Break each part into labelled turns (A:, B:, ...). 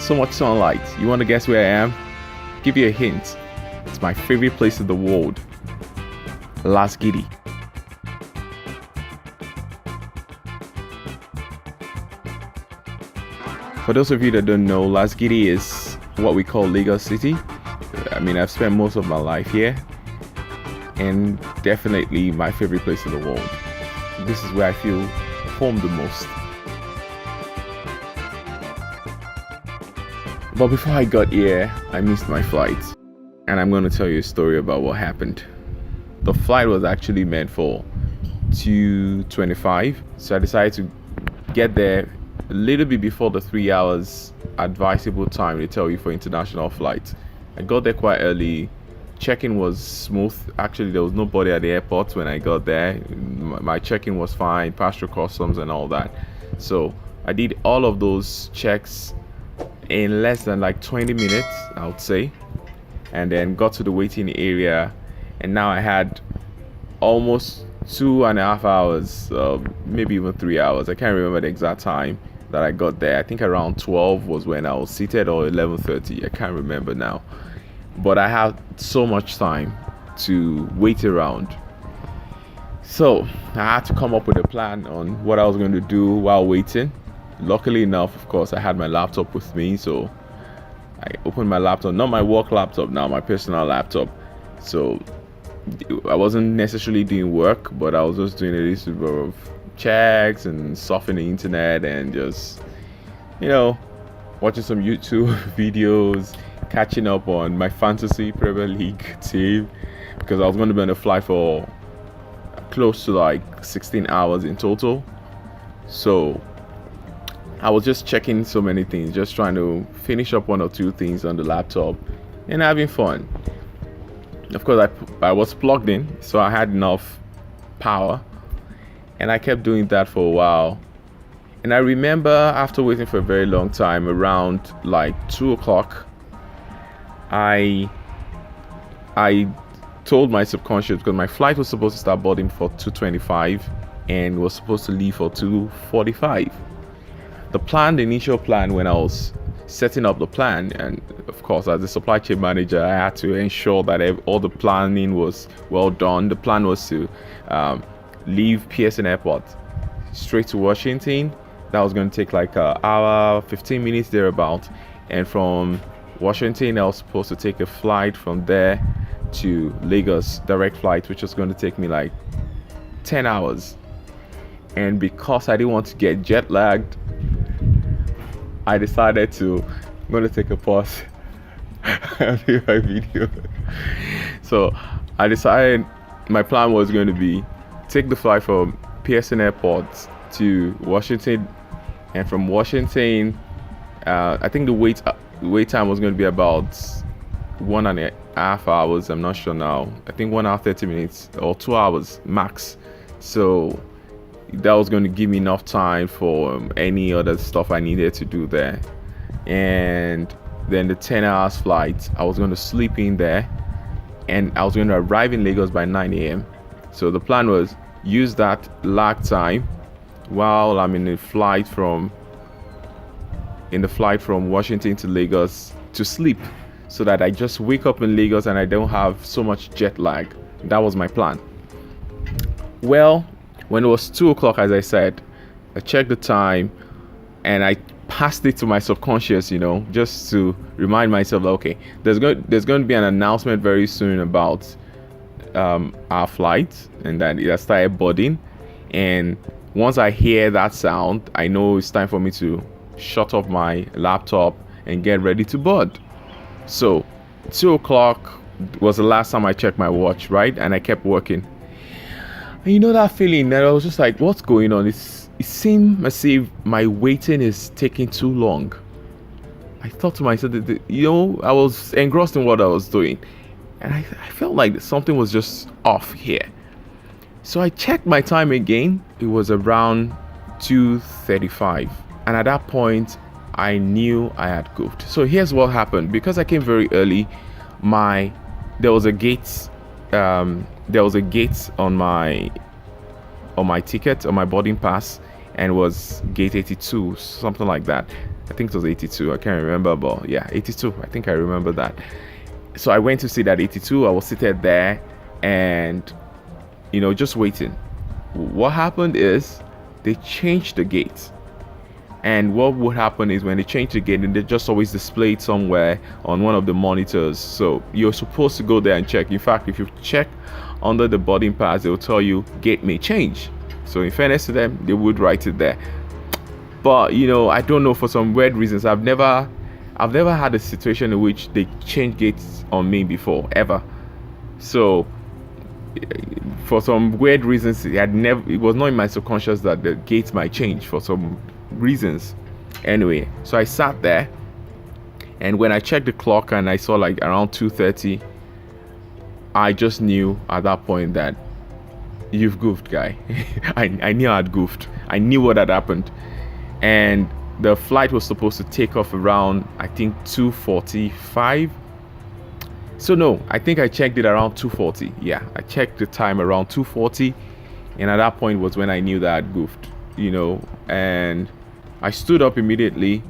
A: so much sunlight. You want to guess where I am? Give you a hint. It's my favorite place in the world. Lasgidi. For those of you that don't know, Lasgidi is what we call Lagos City. I mean, I've spent most of my life here, and definitely my favorite place in the world. This is where I feel home the most. But before I got here, I missed my flight, and I'm going to tell you a story about what happened. The flight was actually meant for 2:25, so I decided to get there a little bit before the 3 hours advisable time they tell you for international flights. I got there quite early. Check-in was smooth. Actually, there was nobody at the airport when I got there. My check-in was fine, passed through customs and all that. So I did all of those checks in less than like 20 minutes, I would say, and then got to the waiting area, and now I had almost 2.5 hours, maybe even 3 hours. I can't remember the exact time that I got there. I think around 12 was when I was seated, or 11:30. I can't remember now. But I had so much time to wait around. So I had to come up with a plan on what I was going to do while waiting. Luckily enough, of course, I had my laptop with me, so I opened my laptop, not my work laptop now, my personal laptop. So I wasn't necessarily doing work, but I was just doing a little bit of checks and surfing the internet and just, watching some YouTube videos, catching up on my fantasy Premier League team, because I was going to be on a flight for close to like 16 hours in total. So I was just checking so many things, just trying to finish up one or two things on the laptop and having fun. Of course, I was plugged in, so I had enough power, and I kept doing that for a while. And I remember after waiting for a very long time, around like 2 o'clock, I told my subconscious, because my flight was supposed to start boarding for 2:25 and was supposed to leave for 2:45. The initial plan, when I was setting up the plan, and of course as a supply chain manager, I had to ensure that all the planning was well done. The plan was to leave Pearson Airport straight to Washington. That was going to take like an hour 15 minutes thereabout, and from Washington I was supposed to take a flight from there to Lagos, direct flight, which was going to take me like 10 hours. And because I didn't want to get jet lagged, I decided I'm going to take a pause and do my video. So I decided my plan was going to be take the flight from Pearson Airport to Washington, and from Washington, I think the wait time was going to be about 1.5 hours. I'm not sure now. I think 1 hour 30 minutes or 2 hours max. So that was going to give me enough time for any other stuff I needed to do there. And then the 10 hours flight, I was going to sleep in there, and I was going to arrive in Lagos by 9 a.m. So the plan was use that lag time while I'm in the flight from Washington to Lagos to sleep, so that I just wake up in Lagos and I don't have so much jet lag. That was my plan. Well, when it was 2 o'clock, as I said, I checked the time and I passed it to my subconscious, just to remind myself, okay, there's going to be an announcement very soon about our flight, and that it has started boarding. And once I hear that sound, I know it's time for me to shut off my laptop and get ready to board. So 2 o'clock was the last time I checked my watch, right? And I kept working. And that feeling that I was just like, what's going on? It seemed as if my waiting is taking too long. I thought to myself that, I was engrossed in what I was doing, and I felt like something was just off here. So I checked my time again. It was around 2:35, and at that point I knew I had goofed. So here's what happened. Because I came very early, there was a gate on my ticket, on my boarding pass, and it was gate 82, something like that. I think it was 82. I can't remember, but yeah, 82. I think I remember that. So I went to see that 82. I was seated there and, just waiting. What happened is they changed the gate. And what would happen is when they change the gate, and they just always display it somewhere on one of the monitors. So you're supposed to go there and check. In fact, if you check under the boarding pass, they will tell you gate may change. So in fairness to them, they would write it there. But I don't know, for some weird reasons, I've never had a situation in which they change gates on me before, ever. So for some weird reasons, it was not in my subconscious that the gates might change for some reasons. Anyway, so I sat there, and when I checked the clock and I saw like around 2:30, I just knew at that point that you've goofed, guy. I knew I'd goofed. I knew what had happened. And the flight was supposed to take off around, I think, 2:45. So no, I think I checked it around 2:40. Yeah, I checked the time around 2:40, and at that point was when I knew that I'd goofed, and I stood up immediately,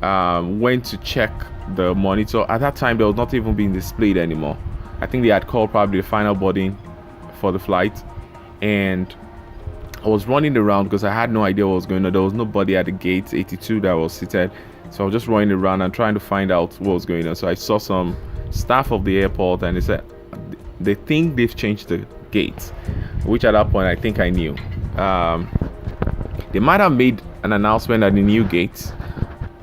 A: went to check the monitor. At that time, there was not even being displayed anymore. I think they had called probably the final boarding for the flight, and I was running around because I had no idea what was going on. There was nobody at the gate 82 that was seated, so I was just running around and trying to find out what was going on. So I saw some staff of the airport, and they said they think they've changed the gates, which at that point I think I knew. They might have made an announcement at the new gates,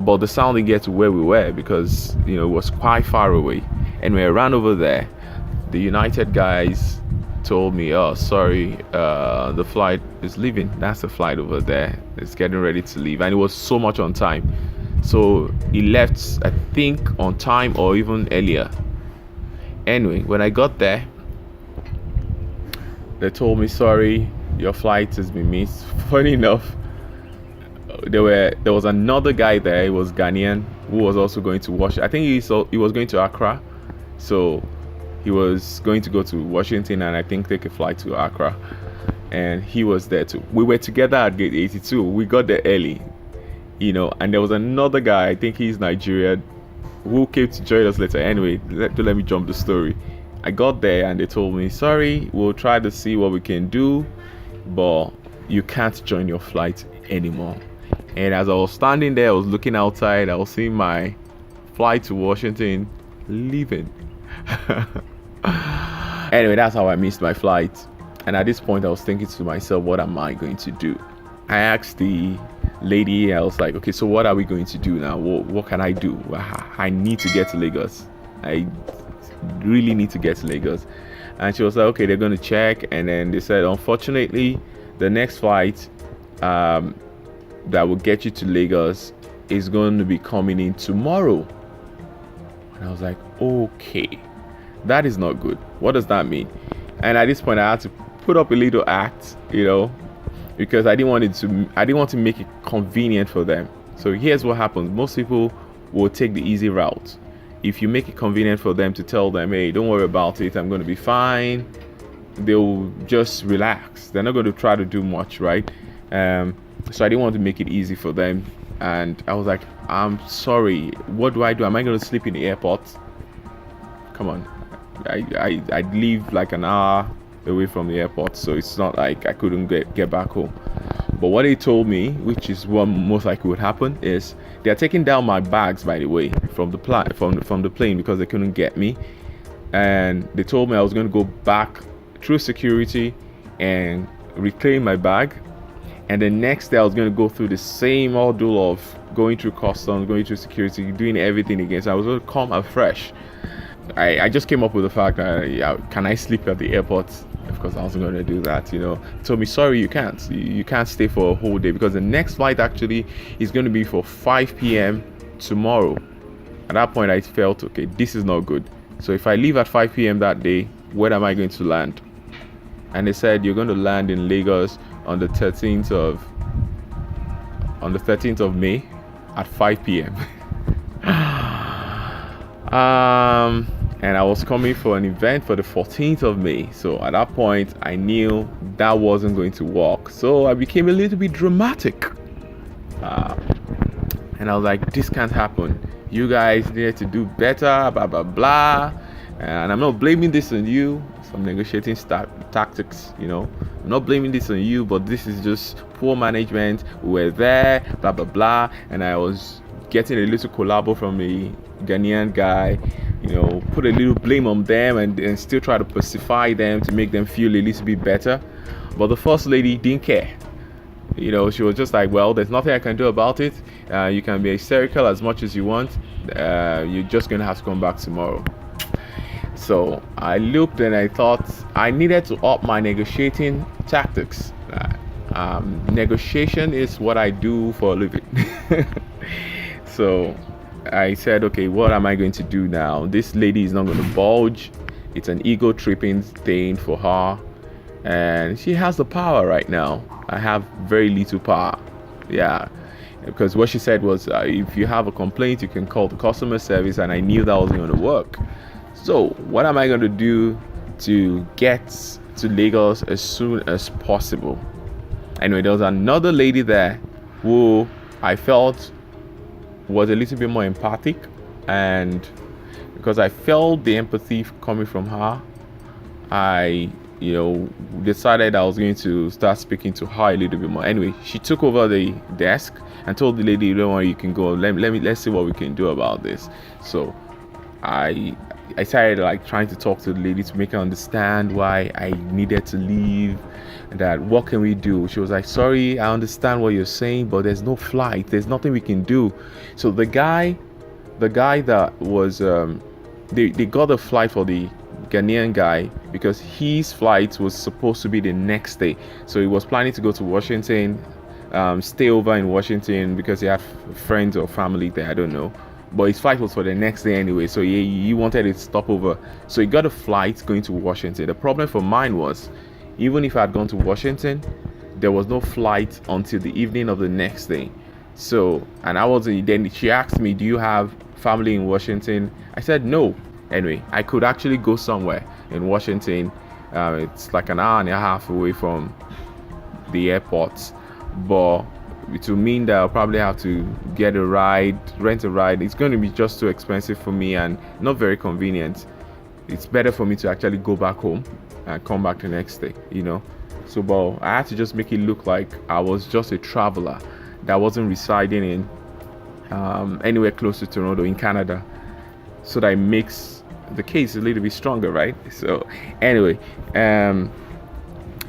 A: but the sound didn't get to where we were because it was quite far away. And when I ran over there, the United guys told me, "Oh, sorry, the flight is leaving. That's the flight over there. It's getting ready to leave." And it was so much on time. So he left, I think, on time or even earlier. Anyway, when I got there, they told me, "Sorry, your flight has been missed." Funny enough, there was another guy there. He was Ghanaian, who was also going to Washington. I think he was going to Accra. So he was going to go to Washington and I think take a flight to Accra. And he was there too. We were together at gate 82. We got there early, and there was another guy, I think he's Nigerian, who came to join us later. Anyway, let me jump the story. I got there and they told me, "Sorry, we'll try to see what we can do, but you can't join your flight anymore." And as I was standing there, I was looking outside, I was seeing my flight to Washington leaving. Anyway, that's how I missed my flight. And at this point, I was thinking to myself, what am I going to do? I asked the lady, I was like, "Okay, so what are we going to do now? What can I do? I need to get to Lagos. I really need to get to Lagos." And she was like, "Okay, they're going to check." And then they said, "Unfortunately, the next flight that will get you to Lagos is going to be coming in tomorrow." And I was like, "Okay, that is not good. What does that mean?" And at this point, I had to put up a little act, because I didn't want to make it convenient for them. So here's what happens: most people will take the easy route. If you make it convenient for them to tell them, "Hey, don't worry about it, I'm going to be fine," they'll just relax. They're not going to try to do much, right? So I didn't want to make it easy for them, and I was like, "I'm sorry, what do I do? Am I going to sleep in the airport? Come on." I'd leave like an hour away from the airport, so it's not like I couldn't get back home. But what they told me, which is what most likely would happen, is they are taking down my bags, by the way, from the plane because they couldn't get me. And they told me I was going to go back through security and reclaim my bag. And the next day I was going to go through the same ordeal of going through customs, going through security, doing everything again. So I was going to come afresh. I just came up with the fact that, can I sleep at the airport? Of course I wasn't going to do that. Told me, "Sorry, you can't. You can't stay for a whole day because the next flight actually is going to be for 5 p.m. tomorrow." At that point I felt, okay, this is not good. So if I leave at 5 p.m. that day, where am I going to land? And they said, "You're going to land in Lagos on the 13th of May at 5 p.m. And I was coming for an event for the 14th of May. So at that point, I knew that wasn't going to work. So I became a little bit dramatic. And And I was like, this can't happen. You guys need to do better, blah, blah, blah. And I'm not blaming this on you. Some negotiating tactics, you know. I'm not blaming this on you, but this is just poor management. We were there, blah, blah, blah. And I was getting a little collabo from a Ghanaian guy, you know, put a little blame on them and still try to pacify them to make them feel a little bit better. But the first lady didn't care. You know, she was just like, well, there's nothing I can do about it. You can be hysterical as much as you want. You're just going to have to come back tomorrow. So I looked and I thought I needed to up my negotiating tactics. Negotiation is what I do for a living. So I said, okay, what am I going to do now? This lady is not going to budge. It's an ego tripping thing for her. And she has the power right now. I have very little power. Yeah. Because what she said was, if you have a complaint, you can call the customer service. And I knew that wasn't going to work. So what am I going to do to get to Lagos as soon as possible? Anyway, there was another lady there who I felt was a little bit more empathic, and because I felt the empathy coming from her, I, you know, decided I was going to start speaking to her a little bit more. Anyway, she took over the desk and told the lady, "Don't worry, you can go. Let's see what we can do about this." So I started like trying to talk to the lady to make her understand why I needed to leave, and that what can we do. She was like, sorry, I understand what you're saying, but there's no flight, there's nothing we can do. So the guy that was they got a flight for the Ghanaian guy because his flight was supposed to be the next day. So he was planning to go to Washington, stay over in Washington because he had friends or family there, I don't know. But his flight was for the next day anyway, so he wanted it to stop over. So he got a flight going to Washington. The problem for mine was, even if I had gone to Washington, there was no flight until the evening of the next day. So, and I wasn't, then she asked me, do you have family in Washington? I said no. Anyway, I could actually go somewhere in Washington. It's like an hour and a half away from the airport. But it will mean that I'll probably have to rent a ride. It's going to be just too expensive for me and not very convenient. It's better for me to actually go back home and come back the next day, you know. So, but I had to just make it look like I was just a traveler that wasn't residing in anywhere close to Toronto in Canada, so that it makes the case a little bit stronger, right? So anyway,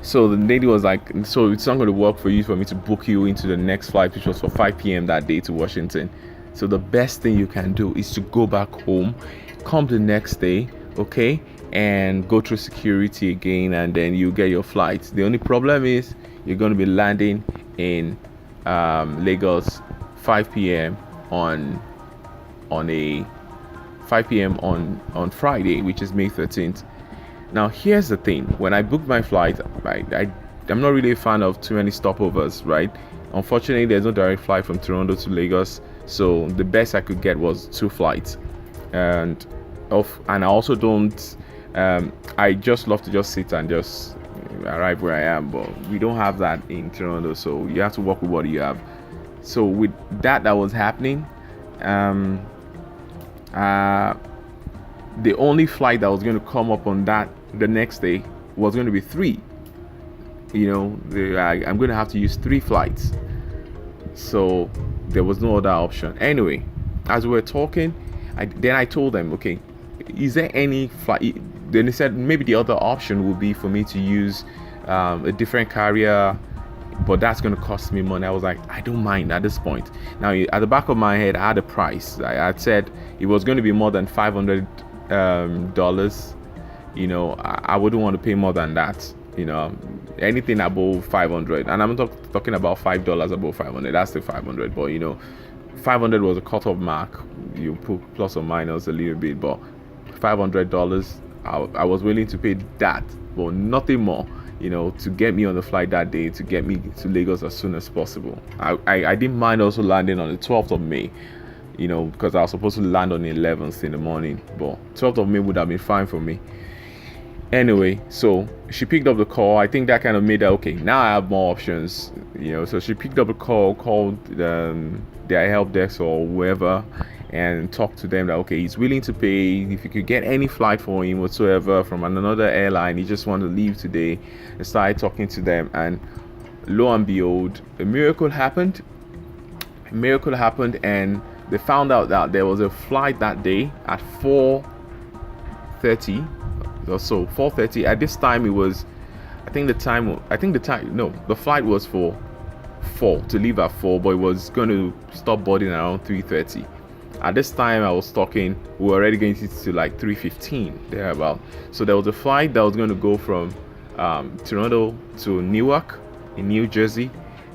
A: so the lady was like, so it's not going to work for me to book you into the next flight, which was for 5 p.m. that day to Washington. So the best thing you can do is to go back home, come the next day, okay, and go through security again, and then you get your flight. The only problem is you're going to be landing in Lagos 5 p.m. on 5 p.m. on Friday, which is May 13th. Now, here's the thing. When I booked my flight, I'm not really a fan of too many stopovers, right? Unfortunately, there's no direct flight from Toronto to Lagos, so the best I could get was 2 flights. And I also don't, I just love to just sit and just arrive where I am, but we don't have that in Toronto, so you have to work with what you have. So with that was happening, the only flight that was going to come up on the next day was going to be 3. You know, I'm going to have to use 3 flights. So there was no other option. Anyway, as we were talking, I told them, okay, is there any flight? Then they said maybe the other option would be for me to use a different carrier, but that's going to cost me money. I was like, I don't mind at this point. Now, at the back of my head, I had a price. I had said it was going to be more than $500. You know, I wouldn't want to pay more than that. You know, anything above 500, and I'm not talking about $5 above 500. That's the 500. But you know, 500 was a cutoff mark. You put plus or minus a little bit, but $500, I was willing to pay that, but nothing more. You know, to get me on the flight that day, to get me to Lagos as soon as possible. I didn't mind also landing on the 12th of May. You know, because I was supposed to land on the 11th in the morning, but 12th of May would have been fine for me. Anyway, so she picked up the call. I think that kind of made her okay. Now I have more options, you know. So she picked up a call, called their help desk or whoever, and talked to them that okay, he's willing to pay if you could get any flight for him whatsoever from another airline. He just wanted to leave today. I started talking to them, and lo and behold, a miracle happened. A miracle happened, and they found out that there was a flight that day at 4:30 or so. 4:30. At this time, it was. The flight was for 4 to leave at 4, but it was going to stop boarding around 3:30. At this time, I was talking. We were already going to like 3:15 thereabout. So there was a flight that was going to go from Toronto to Newark in New Jersey,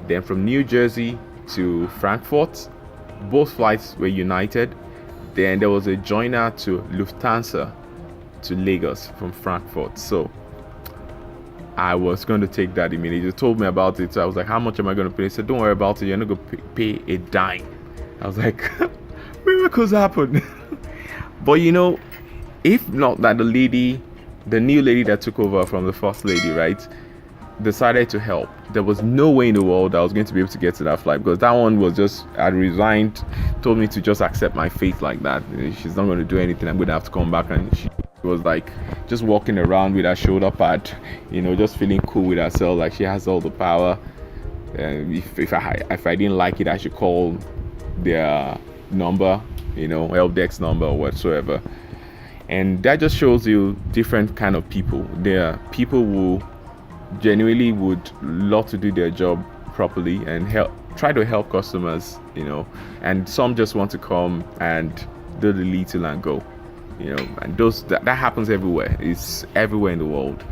A: then from New Jersey to Frankfurt. Both flights were United. Then there was a joiner to Lufthansa to Lagos from Frankfurt. So I was going to take that immediately. They told me about it. So I was like, how much am I going to pay? They said, don't worry about it. You're not going to pay a dime. I was like, miracles happen. But you know, if not that the new lady that took over from the first lady, right, decided to help, there was no way in the world I was going to be able to get to that flight, because that one was just, I resigned, told me to just accept my fate like that. She's not going to do anything. I'm going to have to come back. And she was like just walking around with her shoulder pad, you know, just feeling cool with herself, like she has all the power. If I didn't like it, I should call their number, you know, help desk number or whatsoever. And that just shows you different kind of people. There are people who genuinely would love to do their job properly and try to help customers, you know, and some just want to come and do the little and go, you know, and that happens everywhere. It's everywhere in the world,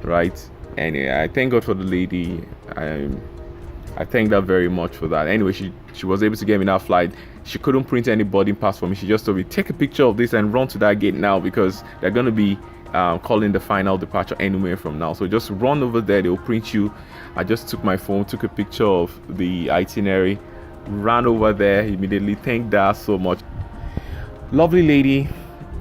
A: right? And I thank God for the lady. I thank her very much for that. Anyway, she was able to get me that flight. She couldn't print any boarding pass for me. She just told me, take a picture of this and run to that gate now, because they're going to be calling the final departure anywhere from now. So just run over there, they'll print you. I just took my phone, took a picture of the itinerary, ran over there immediately. Thanked her so much. Lovely lady.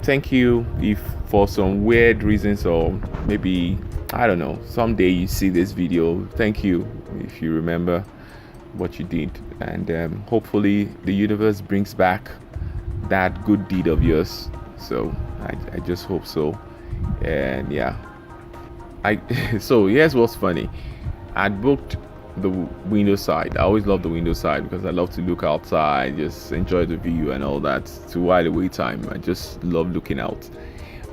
A: Thank you. If for some weird reasons, or maybe I don't know, someday you see this video, thank you if you remember what you did. And hopefully the universe brings back that good deed of yours. So I just hope so. And yeah, so here's what's funny. I'd booked the window side. I always love the window side because I love to look outside, just enjoy the view and all that to while away time. I just love looking out.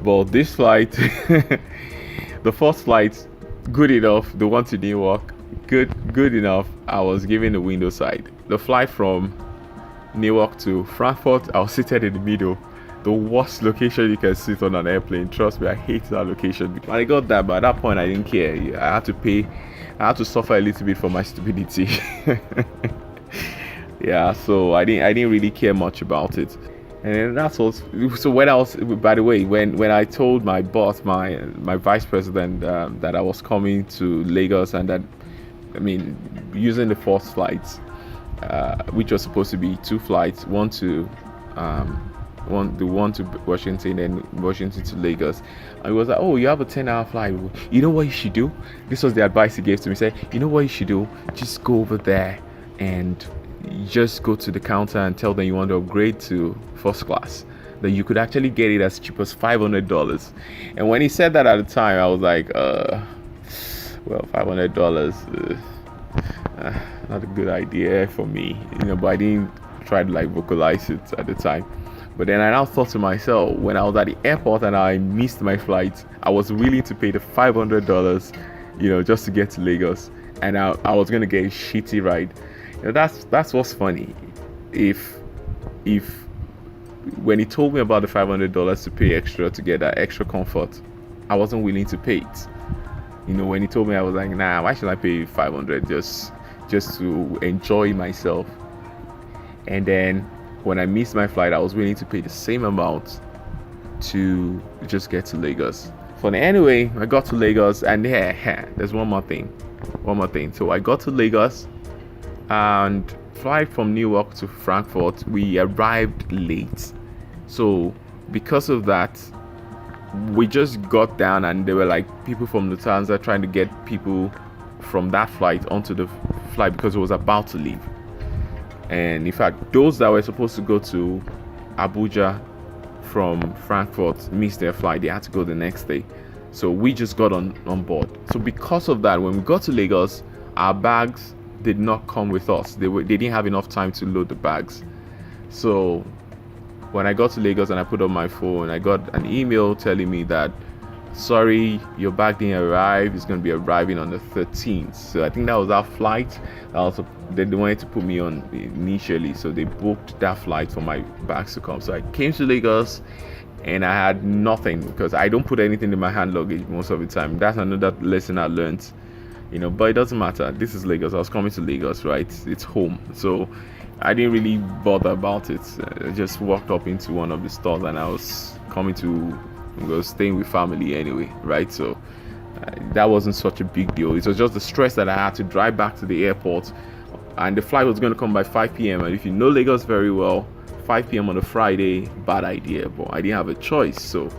A: But this flight, the first flight, good enough. The one to Newark, good enough. I was given the window side. The flight from Newark to Frankfurt, I was seated in the middle. The worst location you can sit on an airplane. Trust me, I hate that location. I got that, but at that point I didn't care. I had to pay. I had to suffer a little bit for my stupidity. Yeah, so I didn't really care much about it. And that's all. So when I was, by the way, when I told my boss, my vice president, that I was coming to Lagos, and that, I mean, using the first flights, which was supposed to be 2 flights, one to Washington and Washington to Lagos. And he was like, oh, you have a 10-hour flight. You know what you should do? This was the advice he gave to me. He said, you know what you should do? Just go over there and just go to the counter and tell them you want to upgrade to first class. That you could actually get it as cheap as $500. And when he said that at the time, I was like, well, $500, not a good idea for me, you know. But I didn't try to like vocalize it at the time. But then I now thought to myself, when I was at the airport and I missed my flight, I was willing to pay the $500, you know, just to get to Lagos, and I was gonna get a shitty ride. You know, that's what's funny. If when he told me about the $500 to pay extra to get that extra comfort, I wasn't willing to pay it. You know, when he told me, I was like, nah, why should I pay $500 just to enjoy myself? And then when I missed my flight, I was willing to pay the same amount to just get to Lagos. Funny. Anyway, I got to Lagos, and there's one more thing. So I got to Lagos, and flight from Newark to Frankfurt, we arrived late. So because of that, we just got down, and there were like people from Lufthansa trying to get people from that flight onto the flight because it was about to leave. And in fact, those that were supposed to go to Abuja from Frankfurt missed their flight. They had to go the next day. So we just got on board. So because of that, when we got to Lagos, our bags did not come with us. They didn't have enough time to load the bags. So when I got to Lagos and I put on my phone, I got an email telling me that, sorry, your bag didn't arrive. It's going to be arriving on the 13th. So I think that was our flight. Also, they wanted to put me on initially, so they booked that flight for my bags to come. So I came to Lagos and I had nothing because I don't put anything in my hand luggage most of the time. That's another lesson I learned, but it doesn't matter. This is Lagos. I was coming to Lagos, right? It's home. So I didn't really bother about it. I just walked up into one of the stores, and I was staying with family anyway, right? So that wasn't such a big deal. It was just the stress that I had to drive back to the airport, and the flight was going to come by 5 p.m. And if you know Lagos very well, 5 p.m. on a Friday, bad idea, but I didn't have a choice. So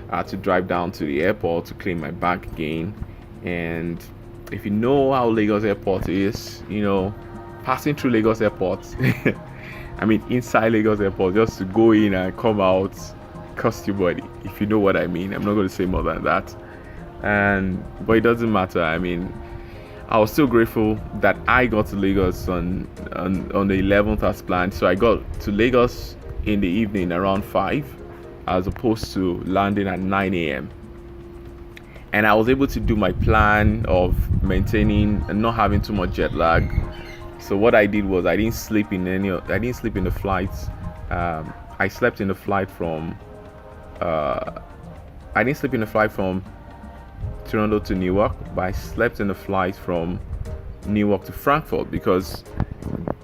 A: I had to drive down to the airport to claim my bag again. And if you know how Lagos airport is, passing through Lagos airport, I mean inside Lagos airport, just to go in and come out, cost you money, if you know what I mean. I'm not going to say more than that. But it doesn't matter. I mean, I was still grateful that I got to Lagos on the 11th as planned. So I got to Lagos in the evening around 5, as opposed to landing at 9 a.m. And I was able to do my plan of maintaining and not having too much jet lag. So what I did was I didn't sleep in the flights. I slept in the flight from Toronto to Newark, but I slept in the flight from Newark to Frankfurt because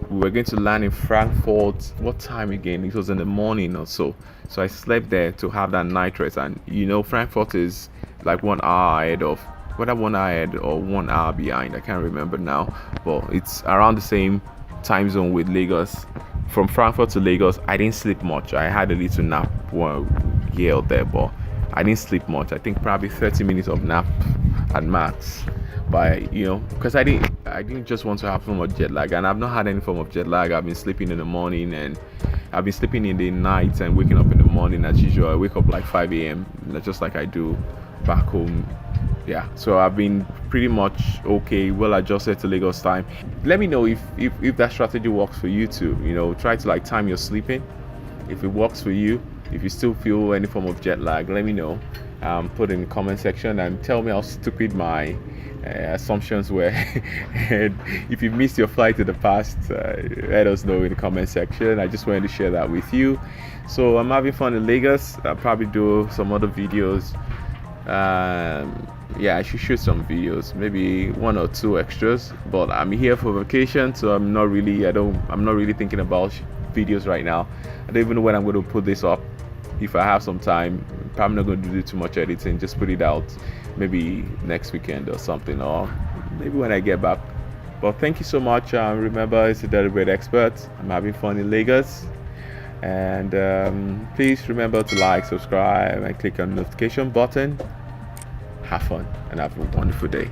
A: we were going to land in Frankfurt. What time again? It was in the morning or so. So I slept there to have that night rest. And Frankfurt is like 1 hour ahead of, whether 1 hour ahead or 1 hour behind, I can't remember now, but it's around the same time zone with Lagos. From Frankfurt to Lagos, I didn't sleep much. I had a little nap here or there, but I didn't sleep much. I think probably 30 minutes of nap at max. But because I didn't just want to have so much jet lag, and I've not had any form of jet lag. I've been sleeping in the morning, and I've been sleeping in the night and waking up in the morning as usual. I wake up like 5 a.m. just like I do back home. Yeah, so I've been pretty much okay, well adjusted to Lagos time. Let me know if that strategy works for you too. Try to time your sleeping. If it works for you, if you still feel any form of jet lag, let me know. Put in the comment section and tell me how stupid my assumptions were. And if you missed your flight in the past, let us know in the comment section. I just wanted to share that with you. So I'm having fun in Lagos. I'll probably do some other videos. I should shoot some videos, maybe 1 or 2 extras, but I'm here for vacation, so I'm not really thinking about videos right now. I don't even know when I'm going to put this up. If I have some time, probably not going to do too much editing, just put it out maybe next weekend or something, or maybe when I get back. But thank you so much. Remember, it's the Deliberate Expert. I'm having fun in Lagos, and please remember to like, subscribe, and click on the notification button. Have fun and have a wonderful day.